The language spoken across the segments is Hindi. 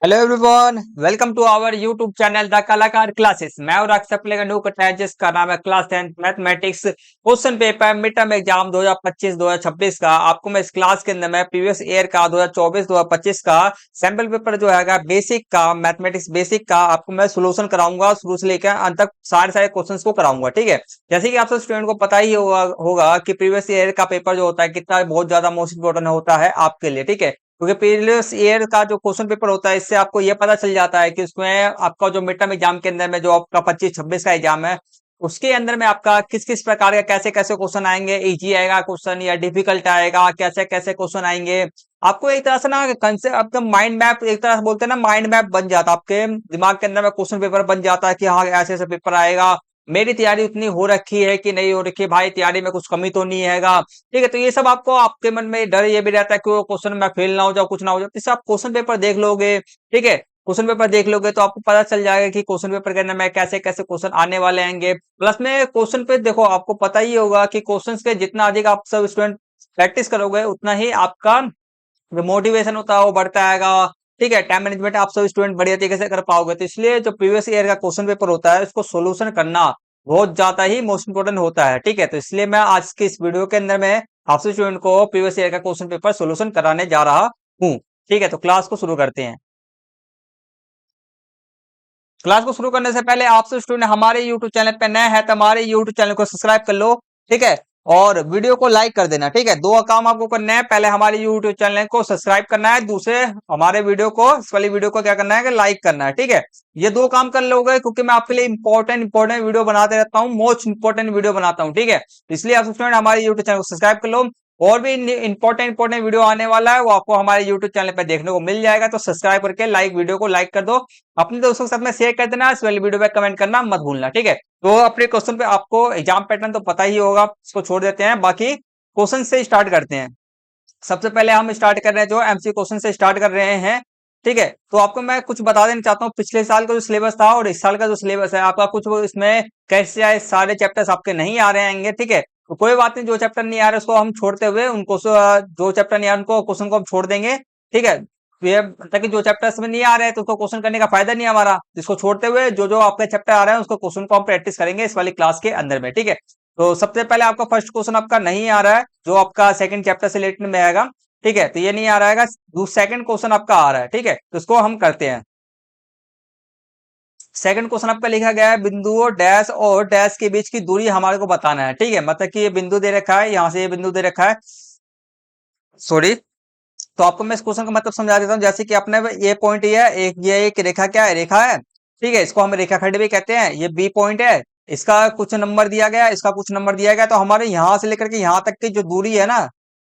Hello everyone, welcome to our YouTube channel the Kalakar classes. मैं और अक्सर प्लेगा न्यू कटा जिसका नाम है class 10 mathematics question paper mid term exam 2025-2026 का। आपको मैं इस क्लास के अंदर में प्रीवियस ईयर का 2024-2025 का सैंपल पेपर जो है बेसिक का मैथमेटिक्स बेसिक का आपको मैं सोल्यूशन कराऊंगा। शुरू से लेकर अंत तक सारे सारे क्वेश्चंस को कराऊंगा। ठीक है, जैसे कि आप सब स्टूडेंट को पता ही होगा कि प्रीवियस ईयर का पेपर जो होता है कितना बहुत ज्यादा मोस्ट इंपोर्टेंट होता है आपके लिए। ठीक है, क्योंकि प्रीवियस ईयर का जो क्वेश्चन पेपर होता है इससे आपको ये पता चल जाता है कि उसमें आपका जो मिड टर्म एग्जाम के अंदर में जो आपका 25-26 का एग्जाम है उसके अंदर में आपका किस किस प्रकार का कैसे कैसे क्वेश्चन आएंगे, इजी आएगा क्वेश्चन या डिफिकल्ट आएगा, कैसे कैसे क्वेश्चन आएंगे। आपको एक तरह से ना कंसेप्ट आपका माइंड मैप, एक तरह से बोलते हैं ना माइंड मैप बन जाता है आपके दिमाग के अंदर में। क्वेश्चन पेपर बन जाता है कि हाँ ऐसे ऐसे पेपर आएगा, मेरी तैयारी उतनी हो रखी है कि नहीं हो रखी है, भाई तैयारी में कुछ कमी तो नहीं हैगा। ठीक है, तो ये सब आपको आपके मन में डर ये भी रहता है कि वो क्वेश्चन में फेल ना हो जाओ, कुछ ना हो जाए। इससे आप क्वेश्चन पेपर देख लोगे। ठीक है, क्वेश्चन पेपर देख लोगे तो आपको पता चल जाएगा कि क्वेश्चन पेपर के अंदर में कैसे कैसे क्वेश्चन आने वाले हैं। प्लस में क्वेश्चन पे देखो, आपको पता ही होगा कि क्वेश्चन के जितना अधिक आप सब स्टूडेंट प्रैक्टिस करोगे उतना ही आपका जो मोटिवेशन होता है वो बढ़ता आएगा। ठीक है, टाइम मैनेजमेंट आप सब स्टूडेंट बढ़िया तरीके से कर पाओगे। तो इसलिए जो प्रीवियस ईयर का क्वेश्चन पेपर होता है उसको सोल्यूशन करना बहुत ज्यादा ही मोस्ट इंपोर्टेंट होता है। ठीक है, तो इसलिए मैं आज की इस वीडियो के अंदर में आपसे स्टूडेंट को प्रीवियस ईयर का क्वेश्चन पेपर सोल्यूशन कराने जा रहा हूँ। ठीक है, तो क्लास को शुरू करते हैं। क्लास को शुरू करने से पहले आपसे स्टूडेंट हमारे यूट्यूब चैनल पे नए हैं तो हमारे यूट्यूब चैनल को सब्सक्राइब कर लो। ठीक है, और वीडियो को लाइक कर देना। ठीक है, दो काम आपको करना है, पहले हमारे यूट्यूब चैनल को सब्सक्राइब करना है, दूसरे हमारे वीडियो को इस वाली वीडियो को क्या करना है कि लाइक करना है। ठीक है, ये दो काम कर लोगे क्योंकि मैं आपके लिए इंपॉर्टेंट वीडियो बनाते रहता हूँ, मोस्ट इंपॉर्टेंट वीडियो बनाता हूँ। ठीक है, इसलिए आप स्टूडेंट हमारे यूट्यूब चैनल को सब्सक्राइब कर लो। और भी इंपॉर्टेंट वीडियो आने वाला है वो आपको हमारे यूट्यूब चैनल पे देखने को मिल जाएगा। तो सब्सक्राइब करके वीडियो को लाइक कर दो, अपने दोस्तों के साथ में शेयर कर देना, इस वाली वीडियो पे कमेंट करना मत भूलना। ठीक है, तो अपने क्वेश्चन पे आपको एग्जाम पैटर्न तो पता ही होगा, इसको छोड़ देते हैं, बाकी क्वेश्चन से स्टार्ट करते हैं। सबसे पहले हम स्टार्ट कर रहे हैं जो एमसी क्वेश्चन से स्टार्ट कर रहे हैं। ठीक है, तो आपको मैं कुछ बता देना चाहता हूँ, पिछले साल का जो सिलेबस था और इस साल का जो सिलेबस है आपका कुछ वो इसमें कैसे आए, सारे चैप्टर्स आपके नहीं आ रहे हैं। ठीक है, तो कोई बात नहीं, जो चैप्टर नहीं आ रहे उसको हम छोड़ते हुए उनको जो चैप्टर नहीं आ रहे उनको क्वेश्चन को हम छोड़ देंगे। ठीक है, तो ये ताकि जो चैप्टर्स में नहीं आ रहे हैं तो उसको क्वेश्चन करने का फायदा नहीं है हमारा, इसको छोड़ते हुए जो जो आपके चैप्टर आ रहे हैं उसको क्वेश्चन को हम प्रैक्टिस करेंगे इस वाली क्लास के अंदर में। ठीक है, तो सबसे पहले आपका फर्स्ट क्वेश्चन आपका नहीं आ रहा है जो आपका सेकंड चैप्टर से रिलेटेड में आएगा। ठीक है, तो ये नहीं आ रहा है, सेकंड क्वेश्चन आपका आ रहा है। ठीक है, तो इसको हम करते हैं। सेकंड क्वेश्चन आपका लिखा गया है बिंदुओं डैश और डैश के बीच की दूरी हमारे को बताना है। ठीक है, मतलब कि ये बिंदु दे रखा है, यहां से ये बिंदु दे रखा है, सॉरी। तो आपको मैं इस क्वेश्चन का मतलब समझा देता हूँ। जैसे कि अपने ये पॉइंट ये है, एक ये एक रेखा क्या है, रेखा है। ठीक है, इसको हम रेखाखंड भी कहते हैं। ये बी पॉइंट है, इसका कुछ नंबर दिया गया, इसका कुछ नंबर दिया गया, तो हमारे यहां से लेकर के यहां तक की जो दूरी है ना,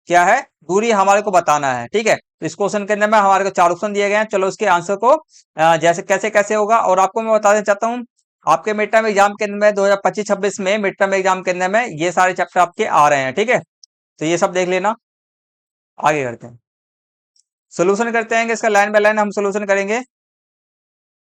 क्या है, दूरी हमारे को बताना है। ठीक है, तो इस क्वेश्चन के अंदर में हमारे को चार ऑप्शन दिए गए हैं। चलो इसके आंसर को जैसे कैसे कैसे होगा और आपको मैं बता देना चाहता हूँ। आपके मिड टर्म एग्जाम के अंदर में 2025-26 में मिड टर्म एग्जाम के अंदर में ये सारे चैप्टर आपके आ रहे हैं। ठीक है, तो ये सब देख लेना। आगे करते हैं, सोल्यूशन करते हैं इसका, लाइन बाय लाइन हम सोल्यूशन करेंगे।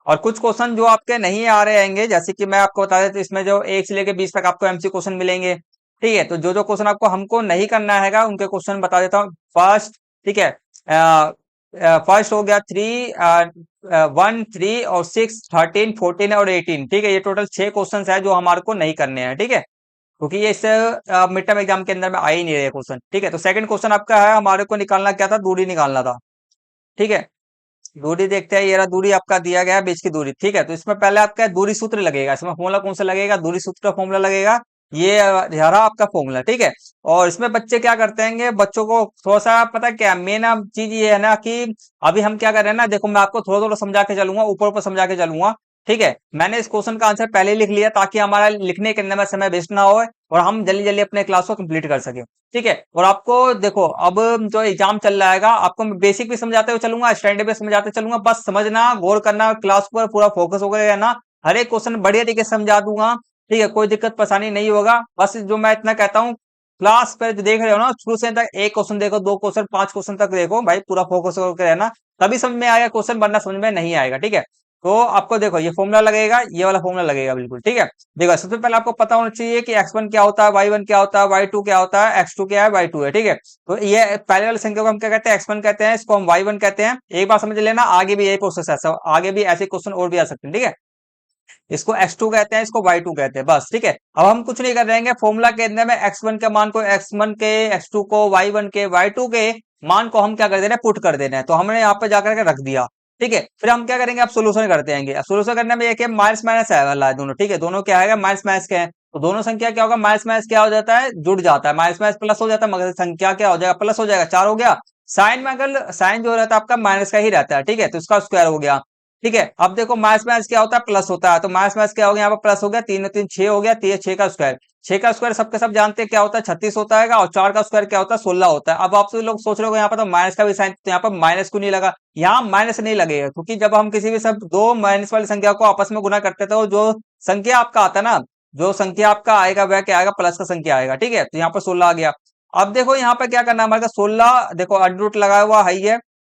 और कुछ क्वेश्चन जो आपके नहीं आ रहे हैं, जैसे कि मैं आपको बता देता हूं, इसमें जो 1 से लेके 20 तक आपको एमसी क्वेश्चन मिलेंगे। ठीक है, तो जो जो क्वेश्चन आपको हमको नहीं करना हैगा उनके क्वेश्चन बता देता हूँ। फर्स्ट, ठीक है, फर्स्ट हो गया 1, 3 और 6, 13, 14 और 18। ठीक है, ये टोटल 6 क्वेश्चन है जो हमारे को नहीं करने हैं। ठीक है, क्योंकि ये इस मिड टर्म एग्जाम के अंदर में आ ही नहीं रहे क्वेश्चन। ठीक है, तो सेकंड क्वेश्चन आपका है, हमारे को निकालना क्या था, दूरी निकालना था। ठीक है, दूरी देखते हैं, ये रहा दूरी आपका दिया गया है, बीच की दूरी। ठीक है, तो इसमें पहले आपका दूरी सूत्र लगेगा, इसमें फॉर्मूला कौन सा लगेगा, दूरी सूत्र का फॉर्मूला लगेगा। ये रहा आपका फॉर्मूला। ठीक है, और इसमें बच्चे क्या करते हैं, बच्चों को थोड़ा सा पता है क्या मेन चीज ये है ना कि अभी हम क्या कर रहे हैं ना, देखो मैं आपको थोड़ा थोड़ा समझा के चलूंगा, ऊपर ऊपर समझा के चलूंगा। ठीक है, मैंने इस क्वेश्चन का आंसर पहले ही लिख लिया ताकि हमारा लिखने के अंदर में समय वेस्ट ना हो और हम जल्दी जल्दी अपने क्लास को कंप्लीट कर सके। ठीक है, और आपको देखो अब जो एग्जाम चल रहा है आपको मैं बेसिक भी समझाते हुए चलूंगा, स्टैंडर्ड भी समझाते चलूंगा, बस समझना, गौर करना, क्लास पर पूरा फोकस होकर रहना, हर एक क्वेश्चन बढ़िया तरीके से समझा दूंगा। ठीक है, कोई दिक्कत परेशानी नहीं होगा। बस जो मैं इतना कहता हूँ, क्लास पर जो देख रहे हो ना शुरू से तक एक क्वेश्चन देखो, दो क्वेश्चन, 5 क्वेश्चन तक देखो भाई, पूरा फोकस होकर रहना, तभी समझ में आएगा क्वेश्चन, वरना समझ में नहीं आएगा। ठीक है, तो आपको देखो ये फॉर्मूला लगेगा, ये वाला फॉर्मूला लगेगा बिल्कुल, ठीक है। देखो सबसे पहले आपको पता होना चाहिए कि x1 क्या होता है, y1 क्या होता है, y2 क्या होता है, x2 क्या है, y2 है, ठीक है। तो ये पहले वाली संख्या को हम क्या कहते हैं, x1 कहते हैं, इसको हम y1 कहते हैं। एक बार समझ लेना, आगे भी यही प्रोसेस है, सब आगे भी ऐसे क्वेश्चन और भी आ सकते हैं, ठीक है। इसको x2 कहते हैं, इसको y2 कहते हैं, बस, ठीक है। अब हम कुछ नहीं कर रहेंगे, फॉर्मूला के अंदर में x1 के मान को x1 के, x2 को y1 के, y2 के मान को हम क्या कर देना है, पुट कर देना है। तो हमने यहाँ पे जाकर के रख दिया, ठीक है। फिर हम क्या करेंगे, अब सोल्यूशन करते हैं। अब सोल्यूशन करने में एक माइनस माइनस है वाला है दोनों, ठीक है। दोनों क्या है, माइनस माइनस के हैं, तो दोनों संख्या क्या होगा, माइनस माइनस क्या हो जाता है, जुड़ जाता है, माइनस माइनस प्लस हो जाता है, मगर संख्या क्या हो जाएगा, प्लस हो जाएगा, 4 हो गया। साइन में अगर साइन जो रहता है आपका माइनस का ही रहता है, ठीक है, तो इसका स्क्वायर हो गया, ठीक है। अब देखो माइनस माइनस क्या होता है, प्लस होता है, तो माइनस माइनस क्या हो गया, यहाँ पर प्लस हो गया, 3 3 6 हो गया, 6 का स्क्वायर, 6 का स्क्वायर सबके सब जानते हैं क्या होता है, 36 होता है, और 4 का स्क्वायर क्या होता है, 16 होता है। अब आप सभी लोग सोच रहे हो यहाँ पर तो माइनस का भी साइन, तो यहाँ पर माइनस क्यों नहीं लगा, यहाँ माइनस नहीं लगेगा, क्योंकि जब हम किसी भी सब दो माइनस वाली संख्या को आपस में गुना करते थे, तो जो संख्या आपका आता है ना, जो संख्या आपका आएगा वह क्या आएगा, प्लस का संख्या आएगा, ठीक है। तो यहाँ पर 16 आ गया। अब देखो यहाँ पर क्या करना है, हमारे 16 देखो अंडर रूट लगाया हुआ है,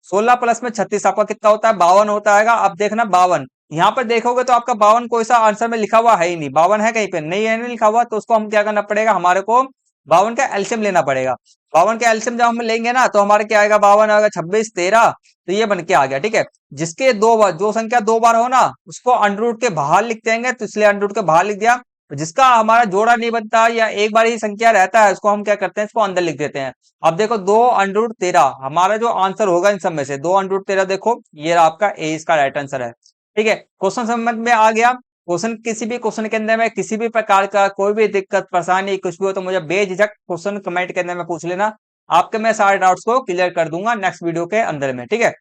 16 प्लस में 36 आपका कितना होता है, 52 होता है। अब देखना 52, यहाँ पर देखोगे तो आपका 52 कोई सा आंसर में लिखा हुआ है ही नहीं, 52 है कहीं पे नहीं है, नहीं लिखा हुआ, तो उसको हम क्या करना पड़ेगा, हमारे को 52 का एलसीएम लेना पड़ेगा। 52 का एलसीएम जब हम लेंगे ना, तो हमारे क्या आएगा, 52 आएगा, 26 13, तो ये बन के आ गया, ठीक है। जिसके दो बार, जो संख्या दो बार हो ना, उसको अंडर रूट के बाहर लिख देंगे, तो इसलिए अंडर रूट के बाहर लिख दिया। जिसका हमारा जोड़ा नहीं बनता या एक बार ही संख्या रहता है, उसको हम क्या करते हैं, इसको अंदर लिख देते हैं। अब देखो 2 अंडर रूट 13 हमारा जो आंसर होगा इन सब में से, 2 अंडर रूट 13, देखो ये आपका ए इसका राइट आंसर है, ठीक है। क्वेश्चन समझ में आ गया। क्वेश्चन किसी भी क्वेश्चन के अंदर में किसी भी प्रकार का कोई भी दिक्कत परेशानी कुछ भी हो, तो मुझे बेझिझक क्वेश्चन कमेंट के अंदर में पूछ लेना, आपके मैं सारे डाउट्स को क्लियर कर दूंगा नेक्स्ट वीडियो के अंदर में, ठीक है।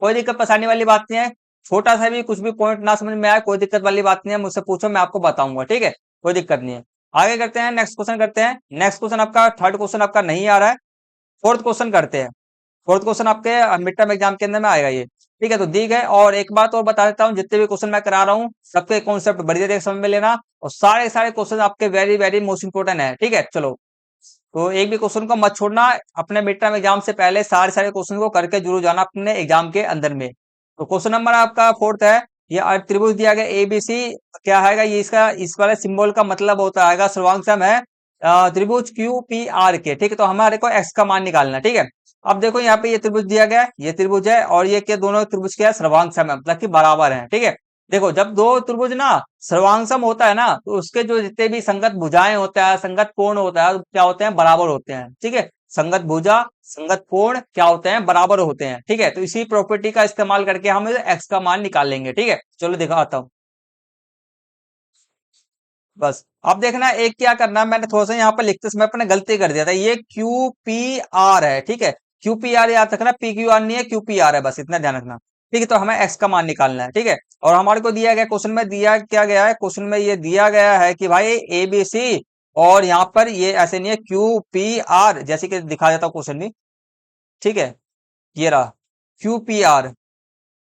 कोई दिक्कत परेशानी वाली बात नहीं है, छोटा सा भी कुछ भी पॉइंट ना समझ में आए, कोई दिक्कत वाली बात नहीं है, मुझसे पूछो, मैं आपको बताऊंगा, ठीक है, कोई दिक्कत नहीं है। आगे करते हैं, नेक्स्ट क्वेश्चन करते हैं। नेक्स्ट क्वेश्चन आपका, थर्ड क्वेश्चन आपका नहीं आ रहा है, फोर्थ क्वेश्चन करते हैं। फोर्थ क्वेश्चन आपके मिड टर्म एग्जाम के अंदर में आएगा ये, ठीक है। तो दी गए, और एक बात और बता देता हूँ, जितने भी क्वेश्चन मैं करा रहा हूँ सबके कॉन्सेप्ट बढ़िया देख समझ में लेना, और सारे सारे क्वेश्चन आपके वेरी वेरी मोस्ट इंपोर्टेंट है, ठीक है। चलो, तो एक भी क्वेश्चन को मत छोड़ना, अपने मिड टर्म एग्जाम से पहले सारे सारे क्वेश्चन को करके जरूर जाना अपने एग्जाम के अंदर में। तो क्वेश्चन नंबर आपका फोर्थ है, ये त्रिभुज दिया गया एबीसी, क्या है ये, इसका इस वाले सिंबल का मतलब होता है, सर्वांगसम है त्रिभुज क्यू पी आर के, ठीक है। तो हमारे को एक्स का मान निकालना है, ठीक है। अब देखो यहाँ पे ये त्रिभुज दिया गया है, ये त्रिभुज है, और ये क्या, दोनों त्रिभुज क्या है, सर्वांगसम है, मतलब कि बराबर है, ठीक है। देखो जब दो त्रिभुज ना सर्वांगसम होता है ना, तो उसके जो जितने भी संगत भुजाएं होता है, संगत कोण होता है, क्या होते हैं, बराबर होते हैं, ठीक है। संगत भुजा संगत कोण क्या होते हैं, बराबर होते हैं, ठीक है। तो इसी प्रॉपर्टी का इस्तेमाल करके हम एक्स का मान निकाल लेंगे, ठीक है। चलो दिखाता हूं, बस। अब देखना एक क्या करना है, मैंने थोड़ा सा यहाँ पर लिखते समय अपने गलती कर दिया था, ये क्यू पी आर है, ठीक है। क्यू पी आर याद रखना, पी क्यू आर नहीं है, क्यू पी आर है, बस इतना ध्यान रखना, ठीक है। तो हमें एक्स का मान निकालना है, ठीक है। और हमारे को दिया गया क्वेश्चन में, दिया क्या गया है क्वेश्चन में, ये दिया गया है कि भाई ए बी सी, और यहाँ पर ये ऐसे नहीं है, क्यू पी आर, जैसे कि दिखा देता हूँ क्वेश्चन में, ठीक है। ये रहा क्यू पी आर,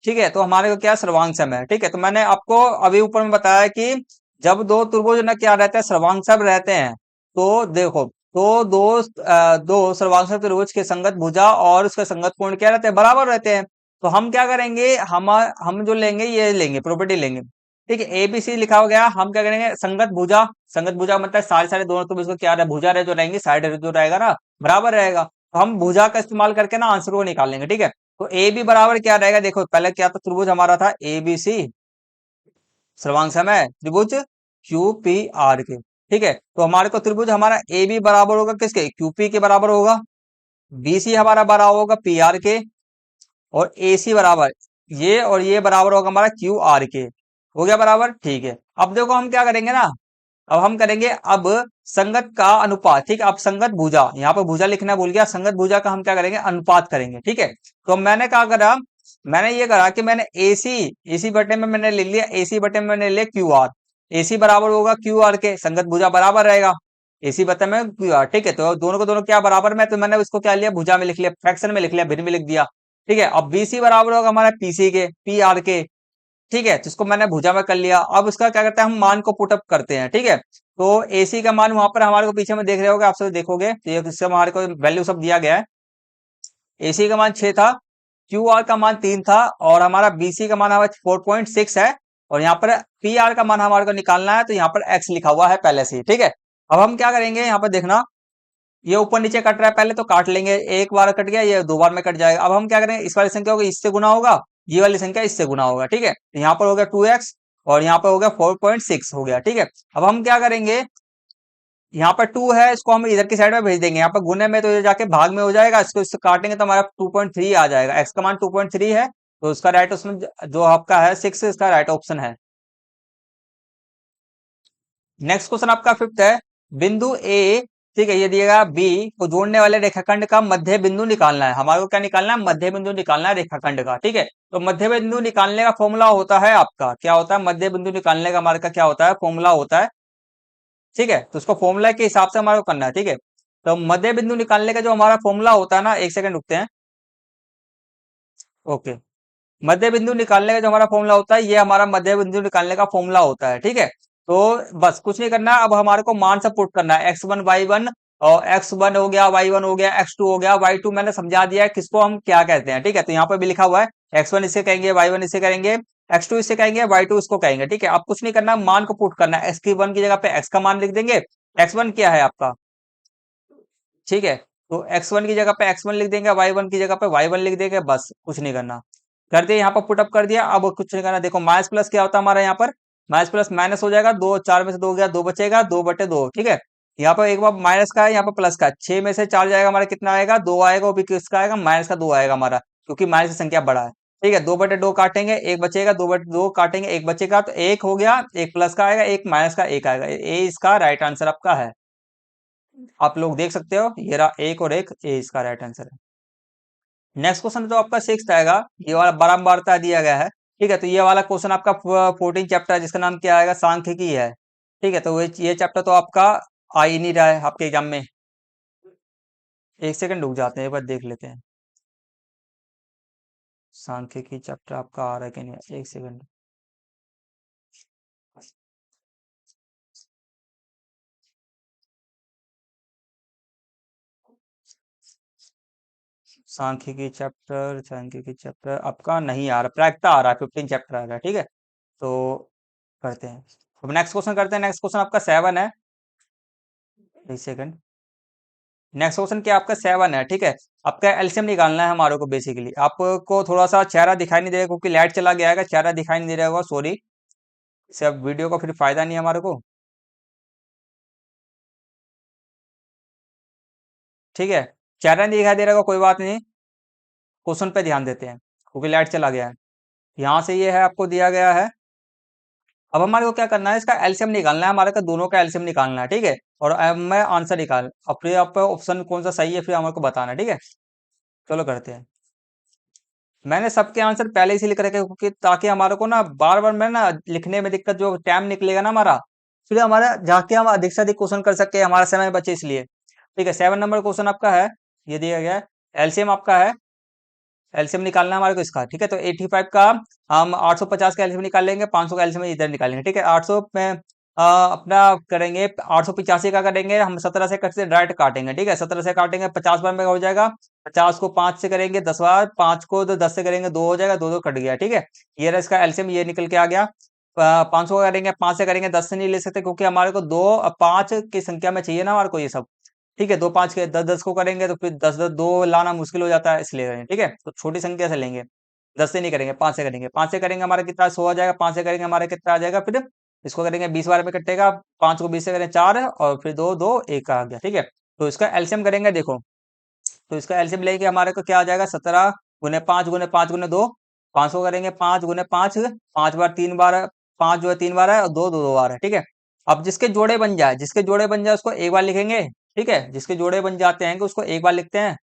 ठीक है। तो हमारे को क्या सर्वांग सम है, ठीक है। तो मैंने आपको अभी ऊपर में बताया कि जब दो त्रिभुज ना क्या रहते हैं, सर्वांग सम रहते हैं, तो देखो, तो दो सर्वांग सम त्रिभुज के संगत भुजा और उसके संगत कोण क्या रहते हैं, बराबर रहते हैं। तो हम क्या करेंगे, हम जो लेंगे, ये लेंगे प्रॉपर्टी लेंगे, ठीक है। एबीसी लिखा हो गया, हम क्या करेंगे, संगत भुजा, संगत भुजा मतलब सारे सारे दोनों त्रिभुज को क्या रहे, भुजा रहे जो रहेंगे, साइड जो रहेगा ना, बराबर रहेगा। तो हम भुजा का इस्तेमाल करके ना आंसर को निकाल लेंगे, ठीक है। तो ए बी बराबर क्या रहेगा, देखो पहले क्या था, त्रिभुज हमारा था ए बी सी, सर्वांग सम है त्रिभुज क्यू पी आर के, ठीक है। तो हमारे को त्रिभुज हमारा ए बी बराबर होगा किसके, क्यू पी के बराबर होगा, बी सी हमारा बराबर होगा पी आर के, और ए सी बराबर ये, और ये बराबर होगा हमारा क्यू आर के, हो गया बराबर, ठीक है। अब देखो हम क्या करेंगे ना, अब हम करेंगे अब संगत का अनुपात, ठीक है। अब संगत भुजा, यहाँ पर भुजा लिखना भूल गया, संगत भुजा का हम क्या करेंगे, अनुपात करेंगे, ठीक है। तो मैंने क्या करा, मैंने ये करा कि मैंने एसी, एसी बटे में मैंने ले लिया, एसी बटे में मैंने ले लिया क्यू आर, एसी बराबर होगा क्यू आर के, संगत भुजा बराबर रहेगा एसी बटे में क्यू आर, ठीक है। तो दोनों को दोनों क्या बराबर में, तो मैंने इसको क्या लिया, भुजा में लिख लिया, फ्रैक्शन में लिख लिया, भिन्न में लिख दिया, ठीक है। अब बीसी बराबर होगा हमारा पीसी के, पी आर के, ठीक है। जिसको मैंने भुजा में कर लिया, अब इसका क्या करते हैं, हम मान को पुटअप करते हैं, ठीक है। तो एसी का मान वहां पर हमारे को पीछे में देख रहे होगे, आप सब देखोगे, तो ये इससे हमारे को वैल्यू सब दिया गया है। एसी का मान 6 था, क्यू आर का मान 3 था और हमारा बीसी का मान हमारा 4.6 है और यहाँ पर पी आर का मान हमारे को निकालना है, तो यहाँ पर एक्स लिखा हुआ है पहले से ही, ठीक है। अब हम क्या करेंगे, यहाँ पर देखना ये ऊपर नीचे कट रहा है, पहले तो काट लेंगे, एक बार कट गया, ये 2 बार में कट जाएगा। अब हम क्या करेंगे, इस वाली संख्या होगी इससे गुना होगा, ये वाली संख्या इससे गुना होगा, ठीक है। तो यहाँ पर हो गया 2x और यहाँ पर हो गया 4.6 हो गया, ठीक है। अब हम क्या करेंगे, यहाँ पर 2 है, इसको हम इधर की साइड में भेज देंगे, यहाँ पर गुने में तो ये जाके भाग में हो जाएगा, इसको इससे काटेंगे तो हमारा 2.3 आ जाएगा। एक्स का मान 2.3 है, तो उसका राइट ऑप्शन जो आपका है 6 इसका राइट ऑप्शन है। नेक्स्ट क्वेश्चन आपका फिफ्थ है, बिंदु ए, ठीक है, ये दिएगा बी को जोड़ने वाले रेखाखंड का मध्य बिंदु निकालना है। हमारे को क्या निकालना है, मध्य बिंदु निकालना है रेखाखंड का, ठीक है। तो मध्य बिंदु निकालने का फॉर्मूला होता है आपका, क्या होता है, मध्य बिंदु निकालने का हमारे का क्या होता है, फॉर्मूला होता है, ठीक है। तो उसको फॉर्मूला के हिसाब से हमारे को करना है, ठीक है। तो मध्य बिंदु निकालने का जो हमारा फॉर्मूला होता है ना, एक सेकंड रुकते हैं, ओके। मध्य बिंदु निकालने का जो हमारा फॉर्मूला होता है, ये हमारा मध्य बिंदु निकालने का फॉर्मूला होता है, ठीक है। तो बस कुछ नहीं करना, अब हमारे को मान सब पुट करना है, x1 y1 और x1 हो गया, y1 हो गया, x2 हो गया, y2 मैंने समझा दिया है किसको हम क्या कहते हैं, ठीक है। तो यहाँ पर भी लिखा हुआ है x1 इसे कहेंगे, y1 इसे करेंगे, x2 इसे कहेंगे, y2 इसको कहेंगे, ठीक है। अब कुछ नहीं करना, मान को पुट करना है, x1 की जगह पे x का मान लिख देंगे, x1 क्या है आपका, ठीक है। तो x1 की जगह पे x1 लिख देंगे, y1 की जगह पे y1 लिख देंगे, बस कुछ नहीं करना। कर दिया, यहाँ पर पुटअप कर दिया, अब कुछ नहीं करना। देखो माइनस प्लस क्या होता है हमारा, यहाँ पर माइनस प्लस माइनस हो जाएगा, 2 4 में से 2 गया, 2 बचेगा, 2/2, ठीक है। यहाँ पर एक बार माइनस का है, यहाँ पर प्लस का, 6 में से 4 जाएगा हमारा, कितना आएगा, 2 आएगा, वो भी किसका आएगा, माइनस का 2 आएगा हमारा, क्योंकि माइनस की संख्या बड़ा है, ठीक है। 2/2 काटेंगे, एक बचेगा, 2/2 काटेंगे, एक बचेगा, तो एक हो गया, एक प्लस का आएगा, एक माइनस का, एक आएगा, ए इसका राइट आंसर आपका है। आप लोग देख सकते हो, ये रहा एक और एक, ए इसका राइट आंसर है। नेक्स्ट क्वेश्चन जो आपका सिक्स आएगा, ये वाला बारंबारता दिया गया है, ठीक है। तो ये वाला क्वेश्चन आपका 14 चैप्टर है, जिसका नाम क्या आएगा, सांख्यिकी है, ठीक है। तो ये चैप्टर तो आपका आ ही नहीं रहा है आपके एग्जाम में। एक सेकंड रुक जाते हैं, एक बार देख लेते हैं सांख्यिकी चैप्टर आपका आ रहा है कि नहीं, एक सेकंड। सांख्यिकी चैप्टर आपका नहीं आ रहा, प्रायिकता आ रहा है, 15 चैप्टर आ रहा है, ठीक है। तो करते हैं, अब नेक्स्ट क्वेश्चन करते हैं। नेक्स्ट क्वेश्चन आपका 7 है, एक सेकंड। नेक्स्ट क्वेश्चन क्या आपका 7 है, ठीक है। आपका एलसीएम निकालना है हमारे को, बेसिकली आपको थोड़ा सा चेहरा दिखाई नहीं देगा क्योंकि लाइट चला गया है, चेहरा दिखाई नहीं दे रहा होगा, सॉरी, इससे अब वीडियो का फिर फायदा नहीं है हमारे को, ठीक है। चेहरा नहीं दिखाई दे रहा होगा, कोई बात नहीं, क्वेश्चन पे ध्यान देते हैं क्योंकि लाइट चला गया है। यहाँ से ये है आपको दिया गया है, अब हमारे को क्या करना है, इसका एलसीएम निकालना है, हमारे को दोनों का एलसीएम निकालना है, ठीक है। और मैं आंसर निकाल, अब फिर आप ऑप्शन कौन सा सही है फिर हमारे को बताना है, ठीक है। चलो करते हैं। मैंने सबके आंसर पहले ही से लिख रखे हैं, क्योंकि ताकि हमारे को ना बार बार में ना लिखने में दिक्कत, जो टाइम निकलेगा ना हमारा, फिर हमारा जाके हम अधिक से अधिक क्वेश्चन कर सके, हमारा समय बचे इसलिए, ठीक है। 7 नंबर क्वेश्चन आपका है, ये दिया गया है, एलसीएम आपका है, एलसीएम निकालना है हमारे को इसका, ठीक है। तो 85 का हम 850 का एलसीएम निकाल लेंगे, 500 का एलसीएम इधर निकालेंगे, ठीक है। 800 में अपना करेंगे, 885 का करेंगे हम, 17 से कट से डायरेक्ट काटेंगे, ठीक है। 17 से काटेंगे, 50 बार में हो जाएगा, 50 को 5 से करेंगे 10 बार, 5 को तो 10 से करेंगे 2 हो जाएगा, 2 2 कट गया, ठीक है। ये रहा इसका एलसीएम, ये निकल के आ गया। 500 का करेंगे, 5 से करेंगे, 10 से नहीं ले सकते क्योंकि हमारे को 2 5 की संख्या में चाहिए ना हमारे को ये सब, ठीक है। 2 5 के 10 10 को करेंगे तो फिर 10 10 2 लाना मुश्किल हो जाता है, इसलिए करेंगे, ठीक है। तो छोटी संख्या से लेंगे, 10 से नहीं करेंगे, 5 से करेंगे, 5 से करेंगे हमारा कितना 100 आ जाएगा, 5 से करेंगे हमारा कितना आ जाएगा, फिर इसको करेंगे 20 बार में कटेगा, 5 को 20 से करें 4 और फिर 2 2 1 आ गया, ठीक है। तो इसका एलसीएम करेंगे, देखो, तो इसका एलसीएम लेके हमारे को क्या आ जाएगा, 17 गुने 5 गुने 5 गुने 2, 500 करेंगे 5 गुने 5, 5 बार 3 बार, 5 जो है 3 बार है और 2 2 2 बार है, ठीक है। अब जिसके जोड़े बन जाए, जिसके जोड़े बन जाए उसको एक बार लिखेंगे, ठीक है। जिसके जोड़े बन जाते हैं कि उसको एक बार लिखते हैं,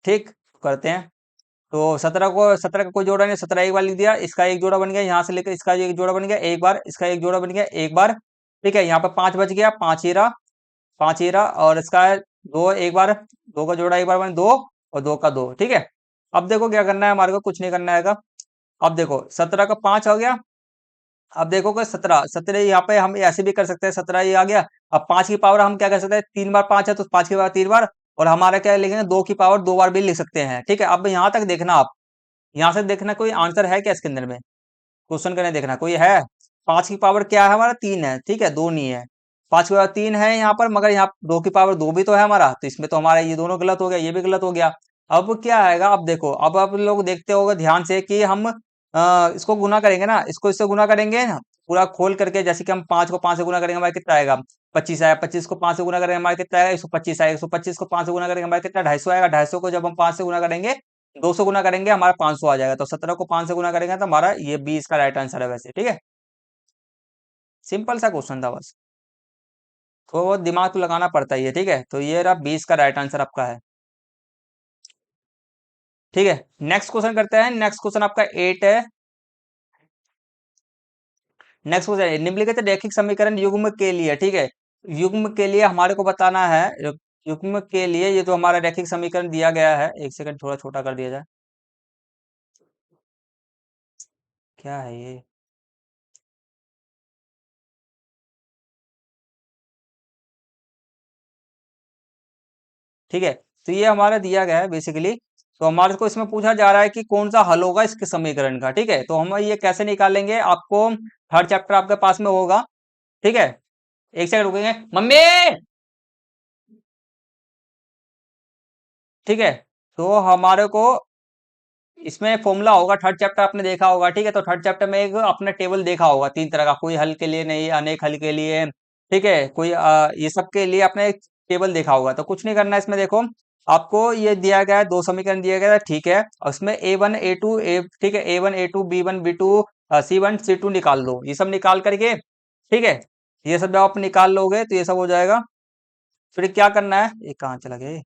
ठीक, करते हैं। तो 17 का कोई जोड़ा नहीं, 17 एक बार लिख दिया, इसका एक जोड़ा बन गया, यहाँ से लेकर इसका एक जोड़ा बन गया एक बार, इसका एक जोड़ा बन गया एक बार, ठीक है। यहाँ पर 5 बच गया, 5 हीरा, 5 हीरा, और इसका 2 एक बार, 2 का जोड़ा एक बार बन 2 और 2 का 2, ठीक है। अब देखो क्या करना है हमारे को, कुछ नहीं करना है। अब देखो 17 का 5 हो गया, अब देखोगे 17 17 यहाँ पे हम ऐसे भी कर सकते हैं, 17 ये आ गया। अब 5 की पावर हम क्या कर सकते हैं, 3 बार 5 है तो 5 की पावर 3 बार, और हमारा क्या लिखेंगे, 2 की पावर 2 बार भी लिख सकते हैं। ठीक है, अब यहाँ तक देखना आप, यहाँ से देखना कोई आंसर है क्या इसके अंदर में, क्वेश्चन करने देखना कोई है। 5 की पावर क्या है हमारा, 3 है। ठीक है, 2 नहीं है, 5 की पावर 3 है यहाँ पर, मगर यहाँ 2 की पावर 2 भी तो है हमारा, तो इसमें तो हमारा ये दोनों गलत हो गया, ये भी गलत हो गया। अब क्या आएगा, अब देखो, अब आप लोग देखते होगे ध्यान से कि हम इसको गुना करेंगे ना, इसको इससे गुना करेंगे ना, पूरा खोल करके, जैसे कि हम 5 को 5 से गुना करेंगे हमारा कितना आएगा, 25 आएगा। 25 को 5 से गुना करेंगे हमारा कितना आएगा, 125 आएगा। 125 को 5 से गुना करेंगे हमारा कितना, 250 आएगा। 250 को जब हम 5 से गुना करेंगे, 200 गुना करेंगे, हमारा 500 आ जाएगा। तो 17 को 5 से गुना करेंगे तो हमारा ये 20 का राइट आंसर है वैसे। ठीक है, सिंपल सा क्वेश्चन था बस, थोड़ा बहुत दिमाग तो लगाना पड़ता ही है। ठीक है, तो ये रहा 20 का राइट आंसर आपका है। ठीक है, नेक्स्ट क्वेश्चन करते हैं। नेक्स्ट क्वेश्चन आपका 8 है। नेक्स्ट क्वेश्चन है, निम्नलिखित रैखिक समीकरण युग्म के लिए, ठीक है, युग्म के लिए हमारे को बताना है। युग्म के लिए ये जो हमारा रैखिक समीकरण दिया गया है, एक सेकंड थोड़ा छोटा कर दिया जाए, क्या है ये, ठीक है, तो ये हमारा दिया गया है बेसिकली। तो हमारे को इसमें पूछा जा रहा है कि कौन सा हल होगा इसके समीकरण का। ठीक है, तो हम ये कैसे निकालेंगे, आपको हर चैप्टर आपके पास में होगा। ठीक है, एक सेकंड रुकेंगे मम्मी। ठीक है, तो हमारे को इसमें फॉर्मूला होगा, थर्ड चैप्टर आपने देखा होगा। ठीक है, तो थर्ड चैप्टर में एक आपने टेबल देखा होगा 3 तरह का, कोई हल के लिए नहीं, अनेक हल के लिए। ठीक है, कोई ये सब के लिए आपने एक टेबल देखा होगा। तो कुछ नहीं करना है इसमें, देखो आपको ये दिया गया है, 2 समीकरण दिया गया है। ठीक है, और उसमें A1 A2 ठीक है, A1 A2 B1 B2 C1 C2 निकाल दो, ये सब निकाल करके। ठीक है, ये सब जब आप निकाल लोगे तो ये सब हो जाएगा। फिर क्या करना है, ये कहाँ चला गया ये?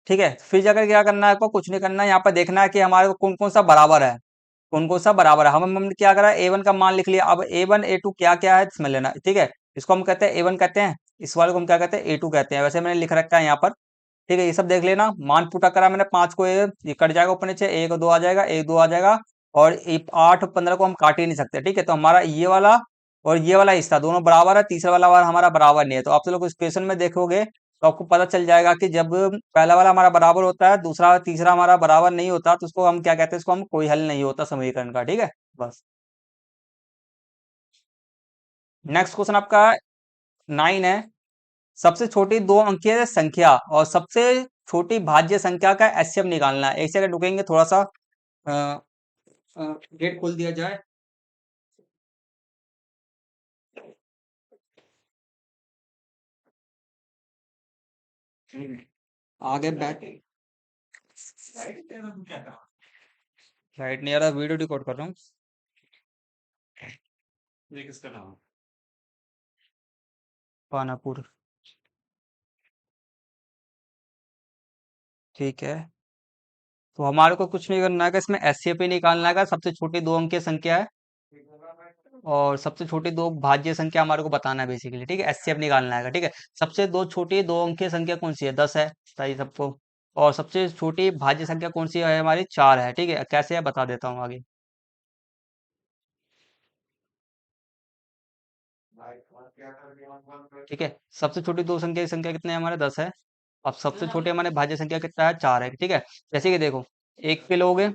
ठीक है, फिर जाकर क्या करना है आपको, कुछ नहीं करना है, यहाँ पर देखना है कि हमारे को कौन कौन सा बराबर है, कौन कौन सा बराबर है। हमने क्या करा, A1 का मान लिख लिया। अब A1 A2 क्या क्या है इसमें लेना। ठीक है, इसको हम कहते हैं A1 कहते हैं, इस वाले को हम क्या कहते हैं, A2 कहते हैं। वैसे मैंने लिख रखा है यहाँ पर। ठीक है, ये सब देख लेना, मान पुटा करा मैंने 5 को, ये कट जाएगा ऊपर नीचे, 1 2 आ जाएगा, 1 2 आ जाएगा। और 8 और 15 को हम काट ही नहीं सकते। ठीक है, तो हमारा ये वाला और ये वाला हिस्सा दोनों बराबर है, तीसरा वाला हमारा बराबर नहीं है। तो आप लोग इस क्वेश्चन में देखोगे तो आपको पता चल जाएगा कि जब पहला वाला हमारा बराबर होता है, दूसरा तीसरा हमारा बराबर नहीं होता, तो उसको हम क्या कहते हैं, इसको हम कोई हल नहीं होता समीकरण का। ठीक है, बस। नेक्स्ट क्वेश्चन आपका 9 है। सबसे छोटी 2 अंकीय संख्या और सबसे छोटी भाज्य संख्या का एचसीएफ निकालना है। एक सेकंड रुकेंगे, थोड़ा सा गेट खोल दिया जाए। आगे बैठ, लाइट नहीं आ रहा, वीडियो रिकॉर्ड कर रहा हूँ। ये किसका नाम है? पानापुर। ठीक है, तो हमारे को कुछ नहीं करना है, इसमें एचसीएफ ही निकालना है। सबसे छोटी 2 अंकीय संख्या है और सबसे छोटी 2 भाज्य संख्या हमारे को बताना है बेसिकली। ठीक है, एचसीएफ निकालना है। ठीक है, सबसे 2 छोटी 2 अंकीय संख्या कौन सी है, 10 है, बताइए सबको। और सबसे छोटी भाज्य संख्या कौन सी है हमारी, 4 है। ठीक है, कैसे है बता देता हूँ आगे। ठीक है, सबसे छोटी 2 संख्या की संख्या कितने है हमारे, 10 है। अब सबसे छोटी हमारे भाज्य संख्या कितना है, 4 है। ठीक है, जैसे कि देखो, एक पे लोगे,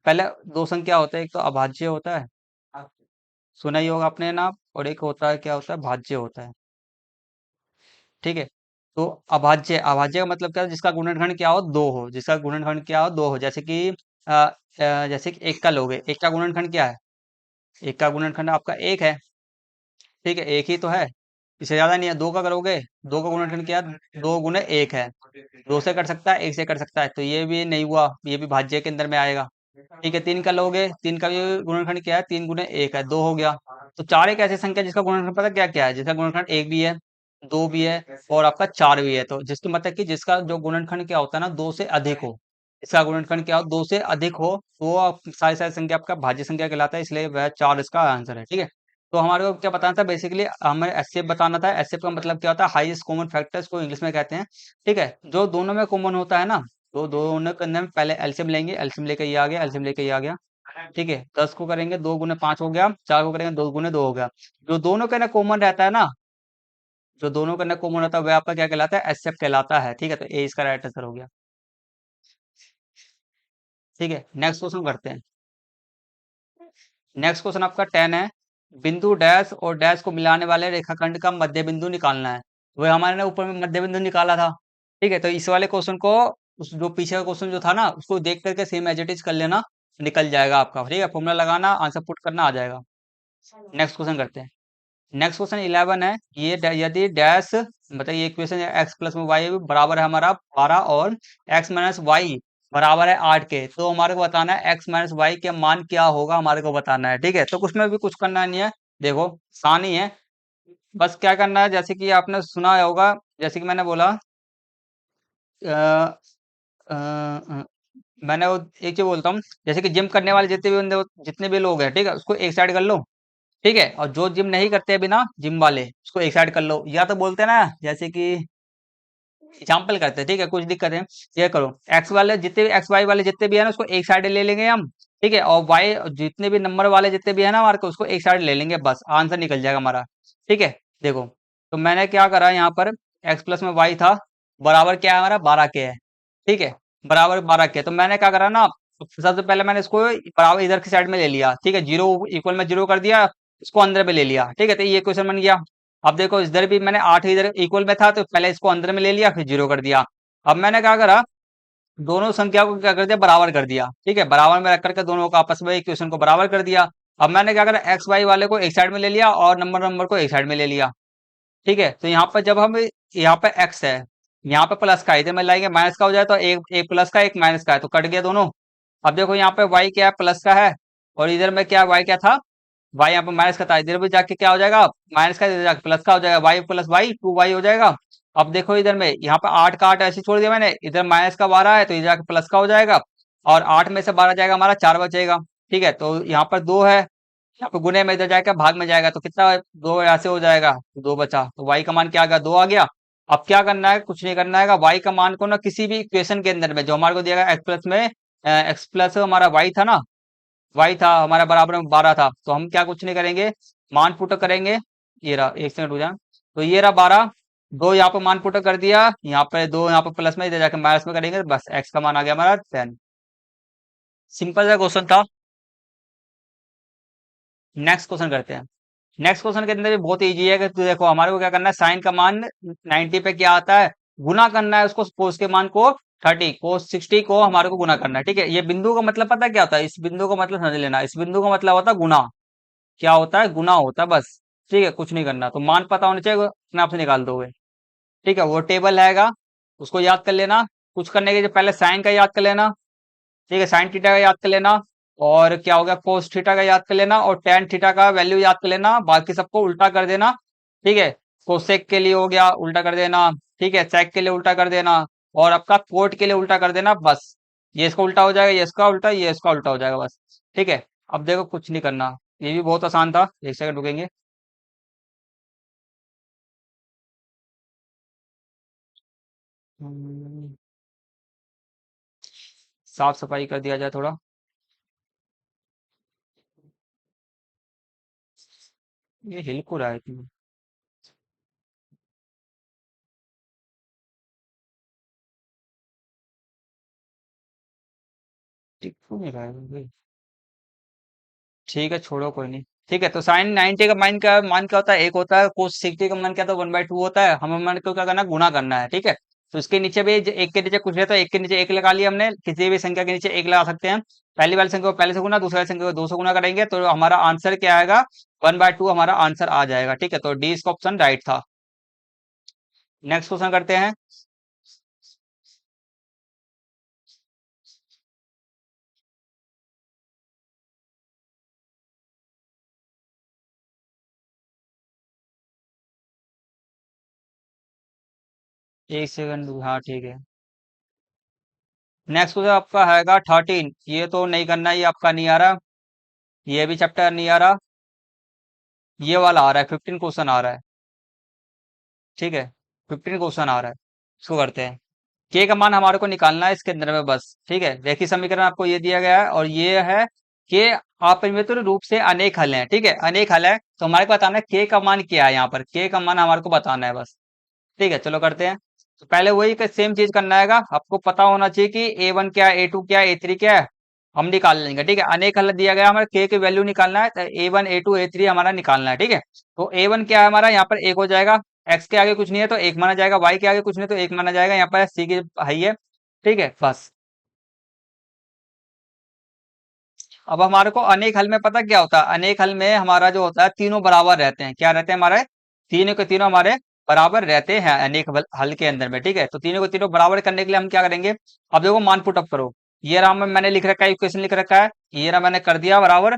पहले 2 संख्या होता है, एक तो अभाज्य होता है, सुना ही होगा आपने ना, और एक होता है, क्या होता है, भाज्य होता है। ठीक है, तो अभाज्य, अभाज्य का मतलब क्या है, जिसका गुणनखंड क्या हो, 2 हो, जिसका गुणनखंड क्या हो, 2 हो। जैसे कि जैसे कि एक का लोगे, एक का गुणनखंड क्या है, एक का गुणनखंड आपका 1 है। ठीक है, एक ही तो है, इससे ज्यादा नहीं है। 2 का करोगे, 2 का गुणनखंड क्या है, 2 गुणे 1 है। 2 से कट सकता है, 1 से कट सकता है, तो ये भी नहीं हुआ, ये भी भाज्य के अंदर में आएगा। ठीक है, 3 का लोगे, 3 का भी गुणनखंड क्या है, 3 गुणे 1 है, 2 हो गया। तो 4 एक ऐसी संख्या जिसका गुणनखंड पता क्या क्या है, जिसका गुणनखंड 1 भी है, 2 भी है और आपका 4 भी है। तो जिसका मतलब कि जिसका जो गुणनखंड क्या होता है ना, 2 से अधिक हो, इसका गुणनखंड क्या हो, 2 से अधिक हो, तो सारी सारी संख्या आपका भाज्य संख्या कहलाता है, इसलिए वह 4 इसका आंसर है। ठीक है, तो हमारे को क्या बताना था बेसिकली, हमें एचसीएफ बताना था। एचसीएफ का मतलब क्या होता है, हाईएस्ट कॉमन फैक्टर्स को इंग्लिश में कहते हैं। ठीक है, जो दोनों में कॉमन होता है ना, तो दोनों के अंदर में पहले एलसीएम लेंगे, एलसीएम लेके ये आ गया, एलसीएम लेके ये आ गया। ठीक है, 10 को करेंगे 2 गुने 5 हो गया, 4 को करेंगे 2 गुने 2 हो गया। जो दोनों के ना कॉमन रहता है ना, जो दोनों का अंदर कॉमन होता है वह आपका क्या कहलाता है, एचसीएफ कहलाता है। ठीक है, तो ए इसका राइट आंसर हो गया। ठीक है, नेक्स्ट क्वेश्चन करते हैं। नेक्स्ट क्वेश्चन आपका 10 है। बिंदु डैश और डैश को मिलाने वाले रेखाखंड का मध्य बिंदु निकालना है। वह हमारे ने ऊपर में मध्य बिंदु निकाला था। ठीक है, तो इस वाले क्वेश्चन को, उस जो पीछे का क्वेश्चन जो था ना, उसको देख करके सेम एज इट इज कर लेना, निकल जाएगा आपका। ठीक है, फॉर्मूला लगाना, आंसर पुट करना, आ जाएगा। नेक्स्ट क्वेश्चन करते हैं। नेक्स्ट क्वेश्चन 11 है। यदि डैश, मतलब ये इक्वेशन एक्स प्लस में वाई बराबर है हमारा 12 और एक्स माइनस वाई बराबर है 8 के, तो हमारे को बताना है एक्स माइनस वाई के मान क्या होगा, हमारे को बताना है। ठीक है, तो कुछ में भी कुछ करना नहीं है, देखो आसान ही है। बस क्या करना है, जैसे कि आपने सुना होगा, जैसे कि मैंने बोला, अ, अ, अ, मैंने वो एक चीज बोलता हूँ, जैसे कि जिम करने वाले जितने भी बंदे, जितने भी लोग हैं, ठीक है, उसको एक साइड कर लो। ठीक है, और जो जिम नहीं करते बिना जिम वाले, उसको एक साइड कर लो। या तो बोलते हैं ना, जैसे कि एग्जाम्पल करते हैं, ठीक है, कुछ दिक्कत है, ये करो, एक्स वाले जितने भी, एक्स वाई वाले जितने भी है ना, उसको एक साइड ले लेंगे हम। ठीक है, और वाई जितने भी नंबर वाले जितने भी है ना हमारे को, उसको एक साइड ले लेंगे, बस आंसर निकल जाएगा हमारा। ठीक है, देखो, तो मैंने क्या करा यहाँ पर, एक्स प्लस में वाई था, बराबर क्या है हमारा, 12 के है। ठीक है, बराबर 12 के, तो मैंने क्या करा ना, सबसे पहले मैंने इसको बराबर इधर की साइड में ले लिया। ठीक है, जीरो इक्वल में जीरो कर दिया, इसको अंदर में ले लिया। ठीक है, तो ये क्वेश्चन बन गया। अब देखो इधर भी मैंने 8 इधर इक्वल में था, तो पहले इसको अंदर में ले लिया, फिर जीरो कर दिया। अब मैंने क्या करा, दोनों संख्या को क्या कर दिया, बराबर कर दिया। ठीक है, बराबर में रख करके दोनों को आपस में इक्वेशन को बराबर कर दिया। अब मैंने क्या करा, एक्स वाई वाले को एक साइड में ले लिया और नंबर नंबर को एक साइड में ले लिया। ठीक है, तो यहाँ पर जब हम, यहाँ पे एक्स है, यहाँ पे प्लस का है, इधर में लाएंगे माइनस का हो जाए, तो एक प्लस का एक माइनस का है, तो कट गया दोनों। अब देखो यहाँ पे वाई क्या है, प्लस का है, और इधर में क्या, वाई क्या था, वाई यहाँ पे माइनस का था, इधर भी जाके क्या हो जाएगा, माइनस का, इधर जाके प्लस का हो जाएगा, वाई प्लस वाई 2 वाई हो जाएगा। अब देखो इधर में, यहाँ पे 8 का 8 ऐसे छोड़ दिया मैंने, इधर माइनस का 12 है, तो इधर जाके प्लस का हो जाएगा, और 8 में से 12 जाएगा हमारा, 4 बचेगा। ठीक है, तो यहाँ पर 2 है, यहाँ पे गुने में इधर जाएगा, भाग में जाएगा, तो कितना, 2 ऐसे हो जाएगा, तो 2 बचा, तो वाई का मान क्या आ गया, 2 आ गया। अब क्या करना है, कुछ नहीं करना है, वाई का मान को ना किसी भी इक्वेशन के अंदर में जो हमारे को दिया गया एक्स प्लस में, एक्स प्लस हमारा वाई था ना, वाई था हमारा बराबर में 12 था, तो हम क्या कुछ नहीं करेंगे, मान पुट करेंगे। ये रहा, एक सेकंड हो जाए, तो ये रहा 12, 2 यहाँ पे मान पुट कर दिया, यहाँ पे 2 यहाँ पे प्लस में, इधर जाके माइनस में करेंगे, बस एक्स का मान आ गया हमारा 10। सिंपल सा क्वेश्चन था। नेक्स्ट क्वेश्चन करते हैं। नेक्स्ट क्वेश्चन के अंदर भी बहुत इजी है कि तो देखो हमारे को क्या करना है, साइन का मान 90 पे क्या आता है, गुना करना है उसको, कोस के मान को 30, कोस 60 को हमारे को गुना करना है। ठीक है, ये बिंदु का मतलब पता है क्या होता है, इस बिंदु का मतलब समझ लेना, इस बिंदु का मतलब होता है गुना। क्या होता है, गुना होता है बस। ठीक है, कुछ नहीं करना, तो मान पता होना चाहिए, अपने आप से निकाल दोगे। ठीक है, वो टेबल रहेगा, उसको याद कर लेना। कुछ करने के लिए पहले साइन का याद कर लेना। ठीक है, साइन थीटा का याद कर लेना, और क्या हो गया, कोस थीटा का याद कर लेना, और टेन थीटा का वैल्यू याद कर लेना, बाकी सबको उल्टा कर देना। ठीक है, कोसेक के लिए हो गया, उल्टा कर देना। ठीक है, सेक के लिए उल्टा कर देना, और आपका कोट के लिए उल्टा कर देना, बस। ये इसका उल्टा हो जाएगा, ये इसका उल्टा, ये इसका उल्टा हो जाएगा, बस। ठीक है, अब देखो कुछ नहीं करना, ये भी बहुत आसान था, एक सेकंड रुकेंगे। हम्म, साफ सफाई कर दिया जाए थोड़ा। ये हिल को रहा है तुम्हें, टिक क्यों नहीं रहा है भाई। ठीक है, छोड़ो कोई नहीं। ठीक है, तो साइन 90 का मान क्या होता है, एक होता है, कोस 60 का मान क्या था, 1/2 होता है। हमें मान को क्या करना है, गुना करना है। ठीक है, तो इसके नीचे भी एक के नीचे कुछ रहता है, एक के नीचे एक लगा लिया हमने, किसी भी संख्या के नीचे एक लगा सकते हैं। पहली वाली संख्या को पहले से गुना, दूसरी वाली संख्या को 2 से गुना करेंगे, तो हमारा आंसर क्या आएगा, 1/2 हमारा आंसर आ जाएगा। ठीक है, तो डी इसका ऑप्शन राइट था। नेक्स्ट क्वेश्चन करते हैं। एक सेकंड, हाँ ठीक है। नेक्स्ट क्वेश्चन आपका हैगा 13, ये तो नहीं करना, ये आपका नहीं आ रहा, ये भी चैप्टर नहीं आ रहा, ये वाला आ रहा है, 15 क्वेश्चन आ रहा है। ठीक है, 15 क्वेश्चन आ रहा है, इसको करते हैं। के का मान हमारे को निकालना है इसके अंदर में, बस। ठीक है, रेखीय समीकरण आपको ये दिया गया है, और ये है के अपरिमित रूप से अनेक हल हैं, ठीक है, अनेक हल है, तो हमारे को बताना है के का मान क्या है, यहाँ पर के का मान हमारे को बताना है बस। ठीक है, चलो करते हैं। तो पहले वही सेम चीज करना है, आपको पता होना चाहिए कि A1 क्या है, A2 क्या है, A3 क्या है, हम निकाल लेंगे। ठीक है, अनेक हल दिया गया, हमारे के की वैल्यू निकालना है, तो A1 A2 A3 हमारा निकालना है। ठीक है, तो A1 क्या है हमारा, यहाँ पर एक हो जाएगा, एक्स के आगे कुछ नहीं है तो एक माना जाएगा, वाई के आगे कुछ नहीं तो एक माना जाएगा, यहाँ पर सी की हाई है। ठीक है, बस। अब हमारे को अनेक हल में पता क्या होता है, अनेक हल में हमारा जो होता है तीनों बराबर रहते हैं, क्या रहते हैं हमारे, तीनों के तीनों हमारे बराबर रहते हैं अनेक हल के अंदर में। ठीक है, तो तीनों को तीनों बराबर करने के लिए हम क्या करेंगे, अब देखो मान पुट अप करो, ये रहा मैंने लिख रखा है, इक्वेशन लिख रखा है, ये रहा मैंने कर दिया बराबर,